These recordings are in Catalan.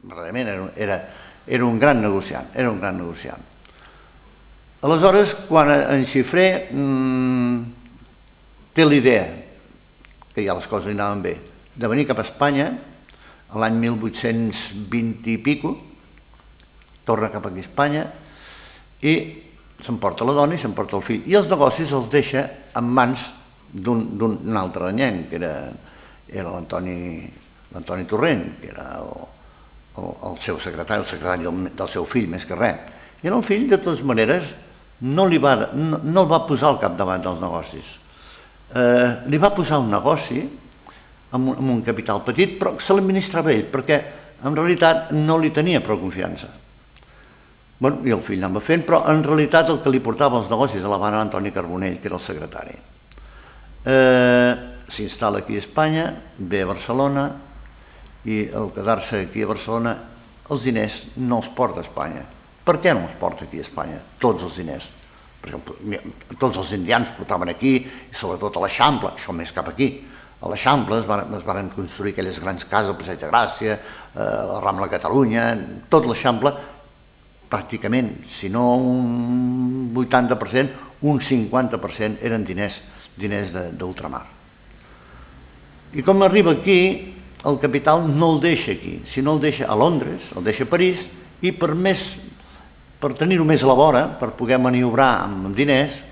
verdaderament era un gran negociant, era un gran negociant. Aleshores, quan en Xifré té l'idea, que ja les coses li anaven bé, de venir cap a Espanya, l'any 1820 i pico, torna cap aquí a Espanya i s'emporta la dona i s'emporta el fill. I els negocis els deixa en mans d'un altre danyenc, que era l'Antoni Torrent, que era el seu secretari, el secretari del seu fill, més que res. I el fill, de totes maneres, no el va posar al capdavant dels negocis. Li va posar un negoci amb un capital petit, però se l'administrava ell, perquè en realitat no li tenia prou confiança. I el fill anava fent, però en realitat el que li portava els negocis a la mà era Antoni Carbonell, que era el secretari. S'instal·la aquí a Espanya, ve a Barcelona, i al quedar-se aquí a Barcelona els diners no els porta a Espanya. Per què no els porta aquí a Espanya? Tots els diners. Tots els indians portaven aquí, i sobretot a l'Eixample, això més cap aquí. A l'Eixample es van construir aquelles grans cases, el Passeig de Gràcia, la Rambla Catalunya, tot l'Eixample, pràcticament, si no un 80%, un 50% eren diners d'ultramar. I com arriba aquí, el capital no el deixa aquí, sinó el deixa a Londres, el deixa a París, i per tenir-ho més a la vora, per poder maniobrar amb diners,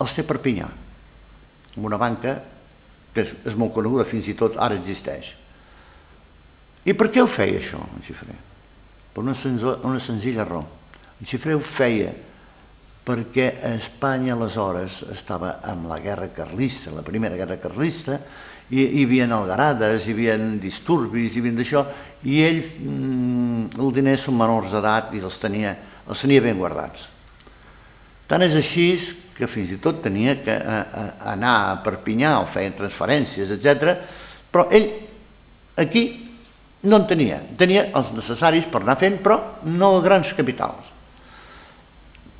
els té a Perpinyà, amb una banca que és molt coneguda, fins i tot ara existeix. I per què ho feia això, en Xifré? Per una senzilla raó. En Xifré ho feia perquè Espanya aleshores estava amb la guerra carlista, la primera guerra carlista, i hi havia algarades, hi havia disturbis, hi havia d'això, i ell, els diners són menors d'edat i els tenia ben guardats. Tant és així que fins i tot tenia que anar a Perpinyà o feien transferències, etc. Però ell aquí no en tenia. Tenia els necessaris per anar fent, però no grans capitals.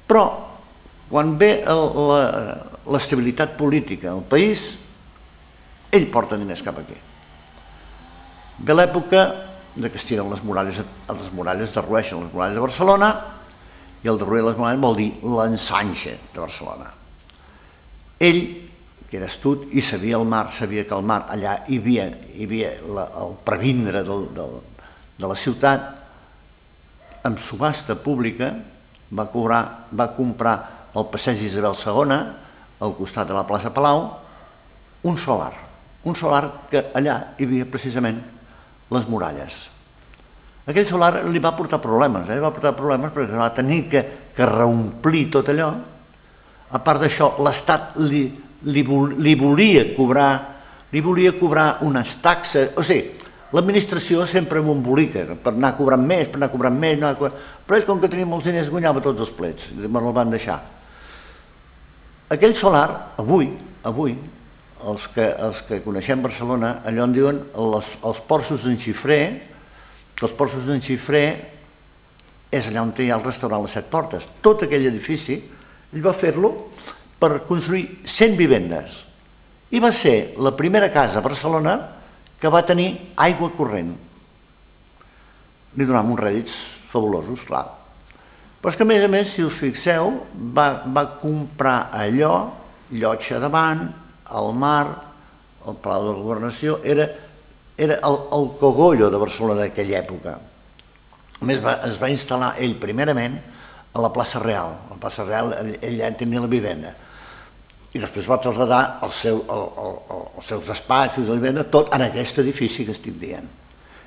Però quan ve l'estabilitat política al país, ell porta diners cap aquí. Ve l'època que es tiren les muralles, derrueixen les muralles de Barcelona, i el derruir les muralles vol dir l'ensanxa de Barcelona. Ell, que era astut i sabia el mar, sabia que al mar allà hi havia el previndre de la ciutat, amb subhasta pública va comprar al passeig Isabel II, al costat de la plaça Palau, un solar que allà hi havia precisament les muralles. Aquell solar li va portar problemes, perquè va tenir que reomplir tot allò. A part d'això, l'Estat li volia cobrar unes taxes, o sigui, l'administració sempre m'embolica per anar cobrant més, però ell, com que tenia molts diners, guanyava tots els plets, me'l van deixar. Aquell solar, avui, els que coneixem Barcelona, allò en diuen els porxos d'en Xifré, que els porxos d'en Xifré és allà on hi ha el restaurant Les Set Portes. Tot aquell edifici, ell va fer-lo per construir 100 vivendes. I va ser la primera casa a Barcelona que va tenir aigua corrent. Li donàvem uns rèdits fabulosos, clar. Però és que, a més, si us fixeu, va comprar allò, Llotja davant, el mar, el Palau de la Governació, era el cogollo de Barcelona d'aquella època. A més, es va instal·lar ell primerament a la plaça Real. A la plaça Real ell ja tenia la vivenda. I després va traslladar els seus despatxos, la vivenda, tot en aquest edifici que estic dient.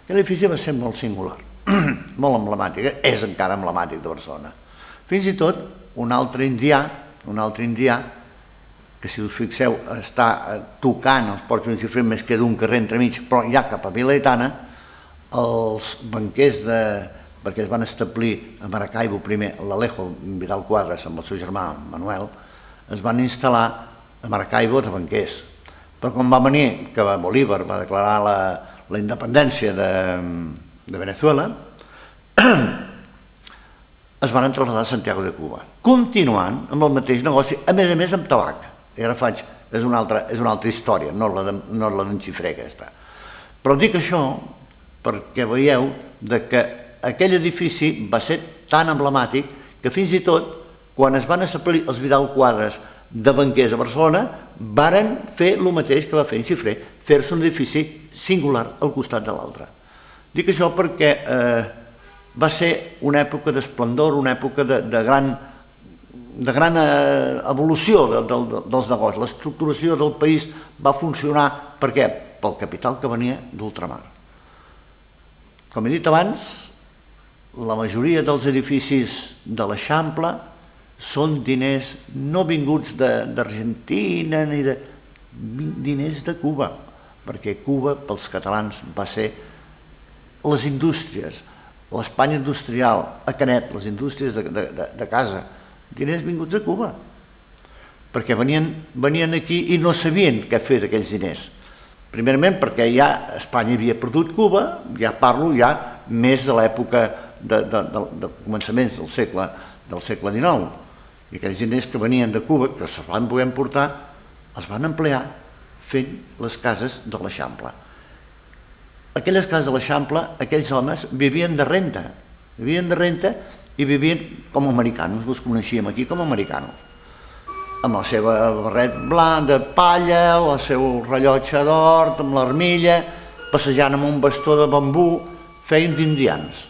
L'edifici va ser molt singular, molt emblemàtic, és encara emblemàtic de Barcelona. Fins i tot un altre indià, que si us fixeu està tocant els porxos d'en Xifré, més que d'un carrer entremig, però ja cap a Vilaitana, els banquers perquè es van establir a Maracaibo primer, l'Alejo Vidal Quadras amb el seu germà Manuel, es van instal·lar a Maracaibo de banquers. Però quan va venir que Bolívar va declarar la independència de Venezuela, es van traslladar a Santiago de Cuba, continuant amb el mateix negoci, a més amb tabac. I ara és una altra història, no la d'en Xifré aquesta. Però dic això perquè veieu que aquell edifici va ser tan emblemàtic que fins i tot quan es van establir els Vidal Quadras de banquers a Barcelona varen fer el mateix que va fer en Xifré, fer-se un edifici singular al costat de l'altre. Dic això perquè va ser una època d'esplendor, una època de gran evolució dels negocis. L'estructuració del país va funcionar, per què? Pel capital que venia d'ultramar. Com he dit abans, la majoria dels edificis de l'Eixample són diners no vinguts d'Argentina ni de diners de Cuba, perquè Cuba pels catalans va ser les indústries, l'Espanya industrial, a Canet, les indústries de casa, diners vinguts a Cuba, perquè venien aquí i no sabien què fer d'aquells diners. Primerament perquè ja Espanya havia perdut Cuba, ja parlo més de l'època de començaments del segle XIX, i aquells diners que venien de Cuba, que se van poder emportar, els van emplear fent les cases de l'Eixample. Aquelles cases de l'Eixample, aquells homes vivien de renta i vivien com americanos, els coneixíem aquí com americanos, amb el seu barret blanc de palla, el seu rellotge d'or, amb l'armilla, passejant amb un bastó de bambú, feien d'indians.